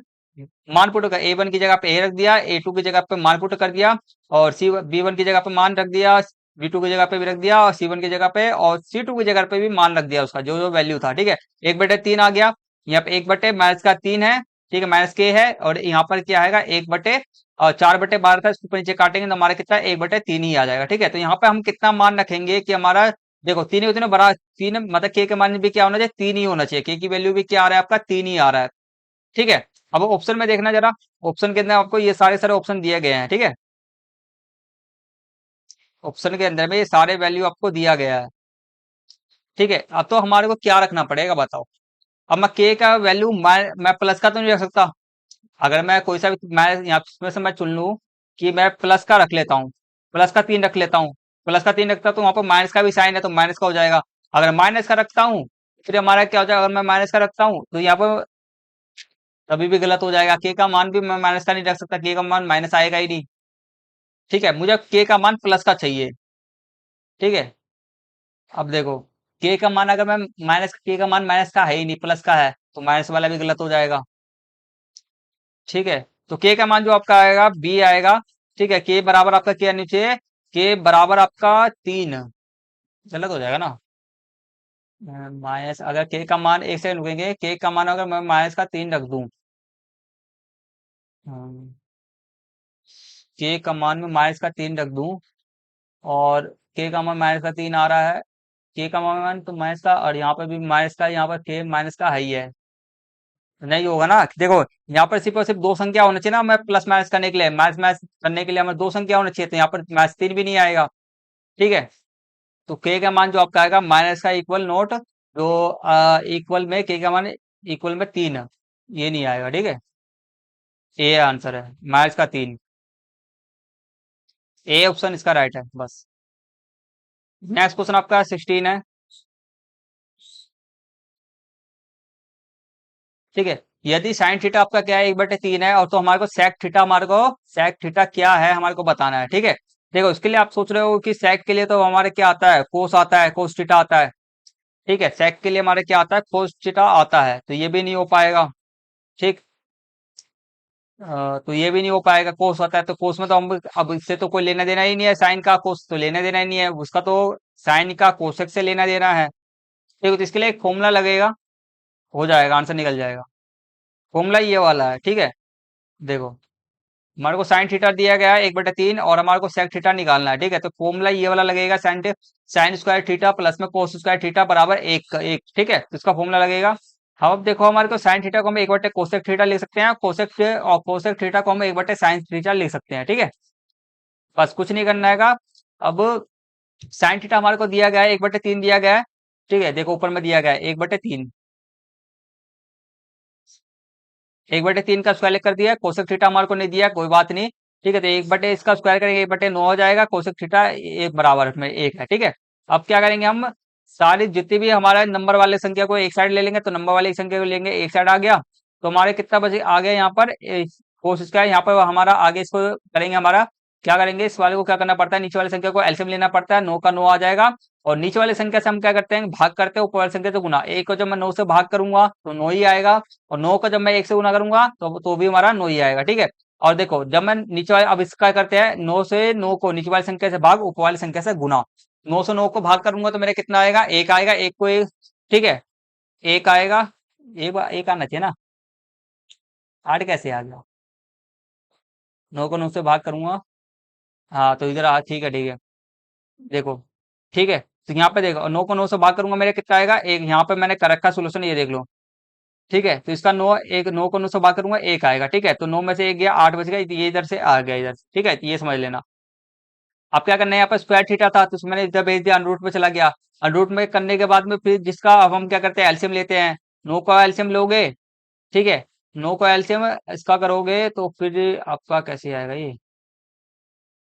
मान पुट कर A1 की जगह पे ए रख दिया, A2 की जगह पे मान पुट कर दिया, और सी B1 की जगह पे मान रख दिया, B2 की जगह पे भी रख दिया, और C1 की जगह पे और C2 की जगह पे भी मान रख दिया, उसका जो जो वैल्यू था। ठीक है, 1/3 आ गया, यहाँ पे 1/-3 है। ठीक है, माइनस के है, और यहाँ पर क्या आएगा 1 बटे और 4/12 था, इसको ऊपर नीचे काटेंगे तो हमारा कितना 1/3 ही आ जाएगा। ठीक है, तो यहाँ पे हम कितना मान रखेंगे कि हमारा, देखो तीन उतने बड़ा, तीन मतलब के मान भी क्या होना चाहिए, 3 ही होना चाहिए, के की वैल्यू भी क्या आ रहा है आपका, 3 ही आ रहा है। ठीक है, अब ऑप्शन में देखना जरा, ऑप्शन के अंदर आपको ये सारे सारे ऑप्शन दिए गए हैं। ठीक है, ऑप्शन के अंदर में ये सारे वैल्यू आपको दिया गया है। ठीक है, अब तो हमारे को क्या रखना पड़ेगा बताओ, अब मैं के का वैल्यू मैं प्लस का तो नहीं रख सकता, अगर मैं कोई सा भी मैं यहाँ इसमें से मैं चुन लूँ कि मैं प्लस का रख लेता हूँ, प्लस का 3 रख लेता हूँ, प्लस का 3 रखता हूँ तो वहां पर माइनस का भी साइन है तो माइनस का हो जाएगा। अगर माइनस का रखता हूँ फिर हमारा क्या हो जाएगा, अगर मैं माइनस का रखता हूँ तो यहाँ पर तभी भी गलत हो जाएगा, के का मान भी मैं माइनस का नहीं रख सकता, के का मान माइनस आएगा ही नहीं। ठीक है, मुझे के का मान प्लस का चाहिए। ठीक है, अब देखो के का मान अगर मैं माइनस, के का मान माइनस का है ही नहीं, प्लस का है, तो माइनस वाला भी गलत हो जाएगा। ठीक है, तो के का मान जो आपका आएगा बी आएगा। ठीक है, के बराबर आपका क्या नीचे, के बराबर आपका 3, गलत हो जाएगा ना, माइनस, अगर के का मान, एक सेकंड रुकेंगे, के का मान अगर मैं माइनस का 3 रख दूं, के का मान में माइनस का 3 रख दूं, और के का मान माइनस का 3 आ रहा है, के का मान तो माइनस का, और यहाँ पर भी माइनस का, यहाँ पर के माइनस का है ही है, नहीं होगा ना। देखो यहाँ पर सिर्फ और सिर्फ दो संख्या होना चाहिए ना, मैं प्लस माइनस करने के लिए, माइनस माइनस करने के लिए हमें दो संख्या होना चाहिए, तो यहाँ पर माइनस 3 भी नहीं आएगा। ठीक है, तो के का मान जो आपका आएगा माइनस का इक्वल नोट, जो इक्वल में के का मान इक्वल में 3, ये नहीं आएगा। ठीक है, ए आंसर है माइनस का 3, ए ऑप्शन इसका राइट है बस। नेक्स्ट क्वेश्चन आपका 16 है। ठीक है, यदि साइन थीटा आपका क्या है 1/3 है, और तो हमारे को सेक थीटा, हमारे को सेक थीटा क्या है हमारे को बताना है। ठीक है, देखो इसके लिए आप सोच रहे हो कि सेक के लिए तो हमारे क्या आता है, कोस आता है, कोस थीटा आता है। ठीक है, सेक के लिए हमारे क्या आता है, कोस थीटा आता है, तो ये भी नहीं हो पाएगा। ठीक, तो ये भी नहीं हो पाएगा, कोस आता है तो कोस में तो हम अब इससे तो कोई लेना देना ही नहीं है, साइन का कोस तो लेना देना ही नहीं है उसका, तो साइन का कोसेक से लेना देना है। ठीक है, तो इसके लिए एक फॉर्मूला लगेगा, हो जाएगा, आंसर निकल जाएगा। फॉर्मूला ये वाला है। ठीक है, देखो हमारे को साइन थीटा दिया गया है 1/3, और हमारे को सेक थीटा निकालना है। ठीक है, तो फॉर्मूला ये वाला लगेगा, sine sine square theta plus में कोस स्क्वायर थीटा बराबर एक एक। ठीक है, तो इसका फॉर्मूला लगेगा। अब देखो हमारे को साइन थीटा को हम 1/, कोसेक थीटा लिख सकते हैं, कोसेक और कोसेक थीटा को हम 1/साइन थीटा लिख सकते हैं। ठीक है, बस कुछ नहीं करना है। अब साइन थीटा हमारे को दिया गया है 1/3 दिया गया है। ठीक है, देखो ऊपर में दिया गया है 1/3, 1/3 का स्क्वायर कर दिया है, कोसेक थीटा हमारे को नहीं दिया, कोई बात नहीं। ठीक है, तो 1/, इसका स्क्वायर करेंगे 1/9 हो जाएगा, कोसेक थीटा एक बराबर में एक है। ठीक है, अब क्या करेंगे हम, सारी जितनी भी हमारा नंबर वाले संख्या को एक साइड ले लेंगे, तो नंबर वाली संख्या को लेंगे एक साइड आ गया, तो हमारे कितना बचे आ गया यहाँ पर कोस स्क्वायर, यहाँ पर हमारा आगे इसको करेंगे, हमारा क्या करेंगे, इस वाले को क्या करना पड़ता है, नीचे वाली संख्या को एलसीएम लेना पड़ता है, 9 का 9 आ जाएगा, और नीचे वाली संख्या से हम क्या करते हैं, भाग करते हैं ऊपर वाली संख्या से गुना, एक को जब मैं 9 से भाग करूंगा तो 9 ही आएगा, और 9 को जब मैं 1 से गुना करूंगा तो भी हमारा 9 ही आएगा। ठीक है, और देखो जब मैं नीचे वाले, अब इसका करते हैं 9 से 9 को नीचे वाली संख्या से भाग, ऊपर वाली संख्या से गुना, 9 से 9 को भाग करूंगा तो मेरा कितना आएगा, एक आएगा, एक को एक। ठीक है, एक आएगा, एक आना चाहिए ना, 8 कैसे आ गया, 9 को 9 से भाग करूंगा, हाँ तो इधर आ, ठीक है ठीक है, देखो ठीक है, तो यहाँ पे देखो 9 को 9 से भाग करूंगा मेरा कितना आएगा, एक, यहाँ पे मैंने कर रखा सोल्यूशन, ये देख लो, ठीक है, तो इसका 9, एक 9 को 9 से भाग करूंगा, एक आएगा। ठीक है, तो 9 में से एक गया, 8 बच गया, ये इधर से आ गया इधर से। ठीक है, ये समझ लेना। अब क्या करना है, यहाँ पर स्क्वायर थीटा था तो मैंने इधर भेज दिया, अनरूट में चला गया। अनरूट में करने के बाद में फिर जिसका अब हम क्या करते हैं, एलसीएम लेते हैं। 9 का एलसीएम लोगे, ठीक है, 9 का एलसीएम इसका करोगे तो फिर आपका कैसे आएगा ये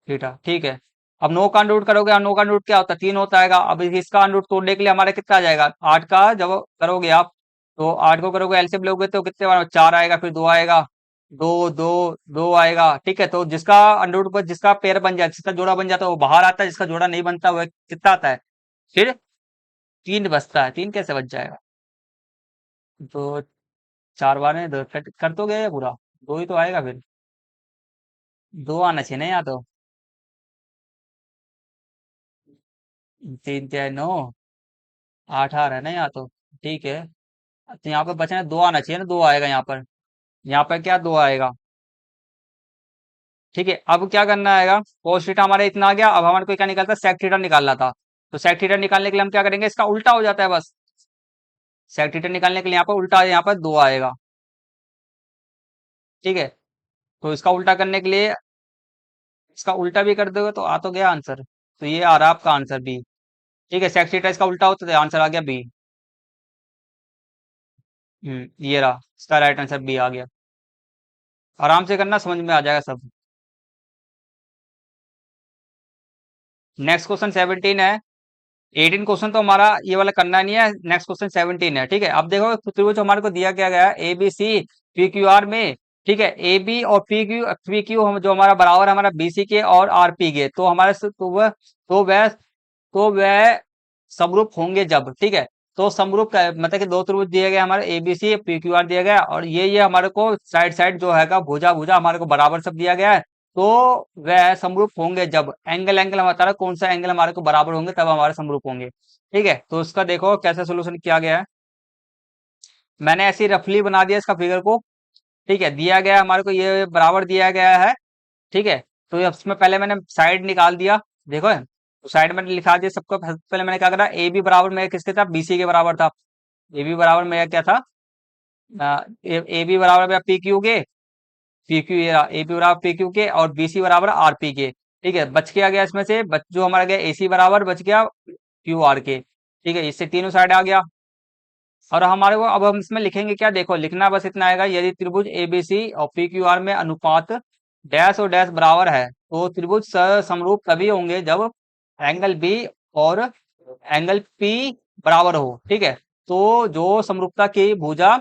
थीटा। ठीक है, अब 9 का अंडर रूट करोगे, और 9 का अंडर रूट क्या होता है, 3 होता है। अब इसका अंडर रूट तोड़ने के लिए हमारे कितना आ जाएगा, 8 का जब करोगे आप, तो 8 को करोगे एलसीएम लोगे तो कितने बार, 4 आएगा, फिर 2 आएगा, 2 आएगा। ठीक है, तो जिसका अंडर रूट पर जिसका पेयर बन जाए, जिसका जोड़ा बन जाता है वो बाहर आता है, जिसका जोड़ा नहीं बनता वो कितना आता है, फिर 3 बचता है। 3 कैसे बच जाएगा, तो 4 बार में कर तो गया पूरा, 2 ही तो आएगा फिर। 2 आना चाहिए ना यहाँ तो, 3 3 9, 8 आ रहा है ना यहाँ तो। ठीक है, तो यहाँ पर बचना 2 आना चाहिए ना, 2 आएगा यहाँ पर। यहाँ पर क्या 2 आएगा। ठीक है, अब क्या करना आएगा, cos थीटा हमारे इतना आ गया। अब हमारे को क्या निकालता, sec थीटा निकालना था। तो sec थीटा निकालने के लिए हम क्या करेंगे, इसका उल्टा हो जाता है बस। sec थीटा निकालने के लिए यहाँ पर उल्टा, यहाँ पर 2 आएगा। ठीक है, तो इसका उल्टा करने के लिए इसका उल्टा भी कर दोगे तो आ तो गया आंसर। तो ये आ रहा आपका आंसर बी। ठीक है, sec थीटा इसका उल्टा होता है, आंसर आ गया बी। ये रहा इसका राइट आंसर, बी आ गया। आराम से करना, समझ में आ जाएगा सब। नेक्स्ट क्वेश्चन 17 है। 18 क्वेश्चन तो हमारा ये वाला करना नहीं है, नेक्स्ट क्वेश्चन 17 है। ठीक है, अब देखो त्रिभुज हमारे को दिया क्या गया है, A B C P Q R में। ठीक है, ए बी और पी क्यू हम जो हमारा बराबर है हमारा बी सी के और आर पी के, तो हमारे तो वह समरूप होंगे जब। ठीक है, तो समरूप का मतलब कि दो त्रिभुज दिए गए हमारे A B C P Q R दिया गया, और ये हमारे को साइड साइड जो है भुजा भुजा हमारे को बराबर सब दिया गया है। तो वह समरूप होंगे जब एंगल एंगल हम बता रहा है, कौन सा एंगल हमारे को बराबर होंगे तब हमारे समरूप होंगे। ठीक है, तो इसका देखो कैसे सोल्यूशन किया गया है। मैंने ऐसी रफली बना दिया इसका फिगर को। ठीक है, दिया गया है हमारे को, ये बराबर दिया गया है। ठीक है, तो ये इसमें पहले मैंने साइड निकाल दिया। देखो तो साइड में लिखा दिया सबको। पहले मैंने क्या करा, ए बी बराबर मेरा किसके था, बीसी के बराबर था। ए बी बराबर मेरा क्या था, ए बी बराबर मेरा पी क्यू के, पी क्यू ये रहा, ए पी बराबर पी क्यू के, और बी सी बराबर आर पी के। ठीक है, बच के आ गया इसमें से जो हमारा गया, ए सी बराबर बच गया क्यू आर के। ठीक है, इससे तीनों साइड आ गया। और हमारे को अब हम इसमें लिखेंगे क्या, देखो लिखना बस इतना आएगा, यदि त्रिभुज एबीसी और पी क्यू आर में अनुपात डैश और डैश बराबर है तो त्रिभुज समरूप तभी होंगे जब एंगल बी और एंगल पी बराबर हो। ठीक है, तो जो समरूपता की भुजा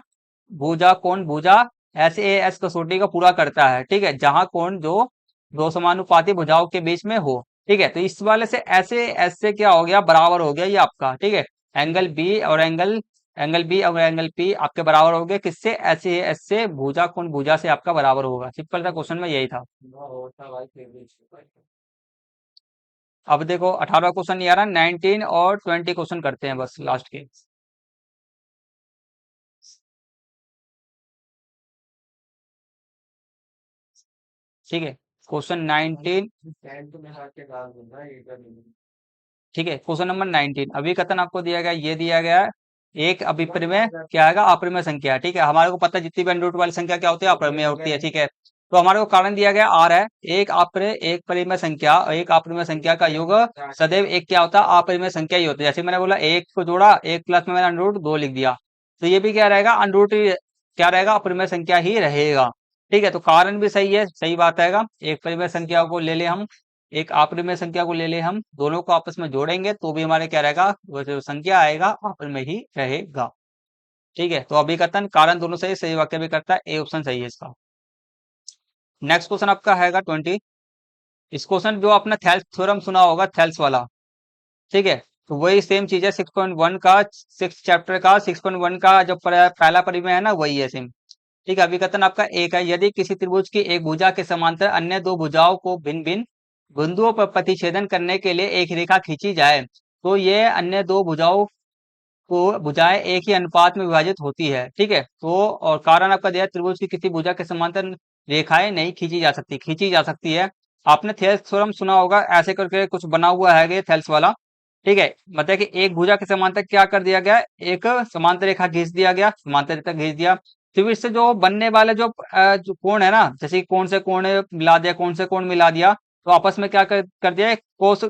भुजा कोण भुजा एस ए एस कसौटी का पूरा करता है। ठीक है, जहां कोण जो दो समानुपाती भुजाओं के बीच में हो। ठीक है, तो इस वाले से ऐसे एस से क्या हो गया, बराबर हो गया ये आपका। ठीक है, एंगल बी और एंगल एंगल बी और एंगल पी आपके बराबर हो गए किससे, ऐसे एस से, भुजा कोण भुजा से आपका बराबर होगा। सिंपल सा क्वेश्चन में यही था। अब देखो 18 क्वेश्चन नहीं आ रहा, 19 और 20 क्वेश्चन करते हैं बस लास्ट के। ठीक है, क्वेश्चन 19। ठीक है, क्वेश्चन नंबर 19 अभी कथन आपको दिया गया, ये दिया गया है एक अभिपरिमेय क्या आएगा, अपरिमेय संख्या। ठीक है, हमारे को पता है जितनी भी अंडर रूट वाली संख्या क्या होती है, अपरिमेय होती है। ठीक है, तो हमारे को कारण दिया गया आर है, एक परिमेय संख्या और एक अपरिमेय संख्या का योग सदैव एक क्या होता है, अपरिमेय संख्या ही होती है। जैसे मैंने बोला एक को जोड़ा, एक प्लस में मैंने अंडर रूट 2 लिख दिया, तो ये भी क्या रहेगा, अंडर रूट क्या रहेगा, अपरिमेय संख्या ही रहेगा। ठीक है, तो कारण भी सही है, सही बात आएगा। एक परिमेय संख्या को ले ले हम, एक अपरिमेय संख्या को ले ले हम, दोनों को आपस में जोड़ेंगे तो भी हमारे क्या रहेगा, वो जो संख्या आएगा अपरिमेय ही रहेगा। ठीक है, तो अभी कथन कारण दोनों सही, सही वाक्य भी करता है, ए ऑप्शन सही है इसका। नेक्स्ट क्वेश्चन आपका हैगा 20। इस क्वेश्चन जो आपने थेल्स थ्योरम सुना होगा, थेल्स वाला। ठीक है, तो वही सेम चीज है, 6.1 का 6 चैप्टर का 6.1 का जो पहला परिमेय है ना, वही है सेम। ठीक है, अभिकथन आपका एक है, यदि किसी त्रिभुज की एक भुजा के समांतर अन्य दो भुजाओं को भिन्न भिन्न बिंदुओं पर प्रतिच्छेदन करने के लिए एक रेखा खींची जाए तो ये अन्य दो भुजाओं को भुजाएं एक ही अनुपात में विभाजित होती है। ठीक है, तो और कारण आपका दिया, त्रिभुज की किसी भुजा के समांतर रेखाएं नहीं खींची जा सकती, खींची जा सकती है। आपने थेल्स थ्योरम सुना होगा, ऐसे करके कुछ बना हुआ है ये थेल्स वाला। ठीक है, मतलब कि एक भुजा के समांतर क्या कर दिया गया, एक समांतर रेखा खींच दिया गया, समांतर रेखा खींच दिया। फिर इससे जो बनने वाले जो कोण है ना, जैसे कि कोण से कोण मिला दिया, कोण से कोण मिला दिया, तो आपस में क्या कर दिया, कोस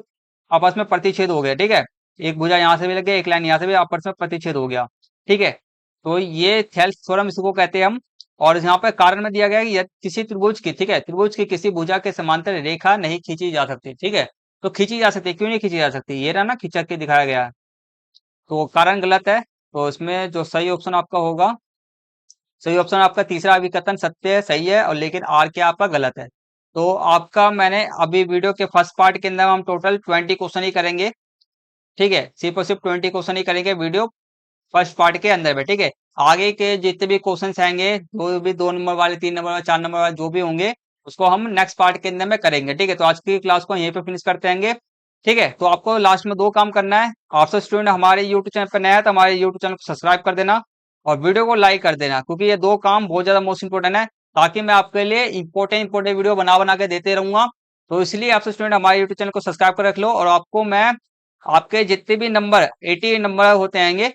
आपस में प्रतिच्छेद हो गया। ठीक है, एक भुजा यहाँ से भी लग गया, एक लाइन यहाँ से भी आपस में प्रतिच्छेद हो गया। ठीक है, तो ये थेल्स थ्योरम इसको कहते हैं हम। और यहाँ पे कारण में दिया गया है कि यदि किसी त्रिभुज की, ठीक है, त्रिभुज की किसी भुजा के समांतर रेखा नहीं खींची जा सकती। ठीक है, तो खींची जा सकती है, क्यों नहीं खींची जा सकती, ये रहा ना खींचा के दिखाया गया है, तो कारण गलत है। तो इसमें जो सही ऑप्शन आपका होगा, सही ऑप्शन आपका तीसरा विकथन सत्य है, सही है, और लेकिन आर क्या आपका गलत है। तो आपका मैंने अभी वीडियो के फर्स्ट पार्ट के अंदर हम टोटल 20 क्वेश्चन ही करेंगे। ठीक है, सिर्फ और सिर्फ 20 क्वेश्चन ही करेंगे वीडियो फर्स्ट पार्ट के अंदर में। ठीक है, आगे के जितने भी क्वेश्चंस आएंगे, जो भी 2 नंबर वाले, 3 नंबर वाले, 4 नंबर वाले जो भी होंगे, उसको हम नेक्स्ट पार्ट के अंदर में करेंगे। ठीक है, तो आज की क्लास को यहीं पे फिनिश करते हैं। ठीक है, तो आपको लास्ट में 2 काम करना है। आपसे स्टूडेंट हमारे यूट्यूब चैनल पर नया है तो हमारे यूट्यूब चैनल को सब्सक्राइब कर देना और वीडियो को लाइक कर देना, क्योंकि ये 2 काम बहुत ज्यादा मोस्ट इंपोर्टेंट है, ताकि मैं आपके लिए इंपोर्टेंट वीडियो बना बना के देते रहूंगा। तो इसलिए आपसे स्टूडेंट हमारे यूट्यूब चैनल को सब्सक्राइब कर रख लो, और आपको मैं आपके जितने भी नंबर 80 नंबर होते हैं,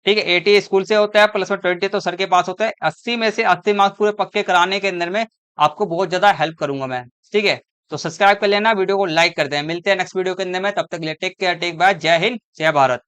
ठीक है, 80 स्कूल से होता है, प्लस में 20 तो सर के पास होता है, 80 में से 80 मार्क्स पूरे पक्के कराने के अंदर में आपको बहुत ज्यादा हेल्प करूंगा मैं। ठीक है, तो सब्सक्राइब कर लेना, वीडियो को लाइक कर देना। मिलते हैं नेक्स्ट वीडियो के अंदर में, तब तक के लिए टेक केयर, टेक बाय, जय हिंद, जय भारत।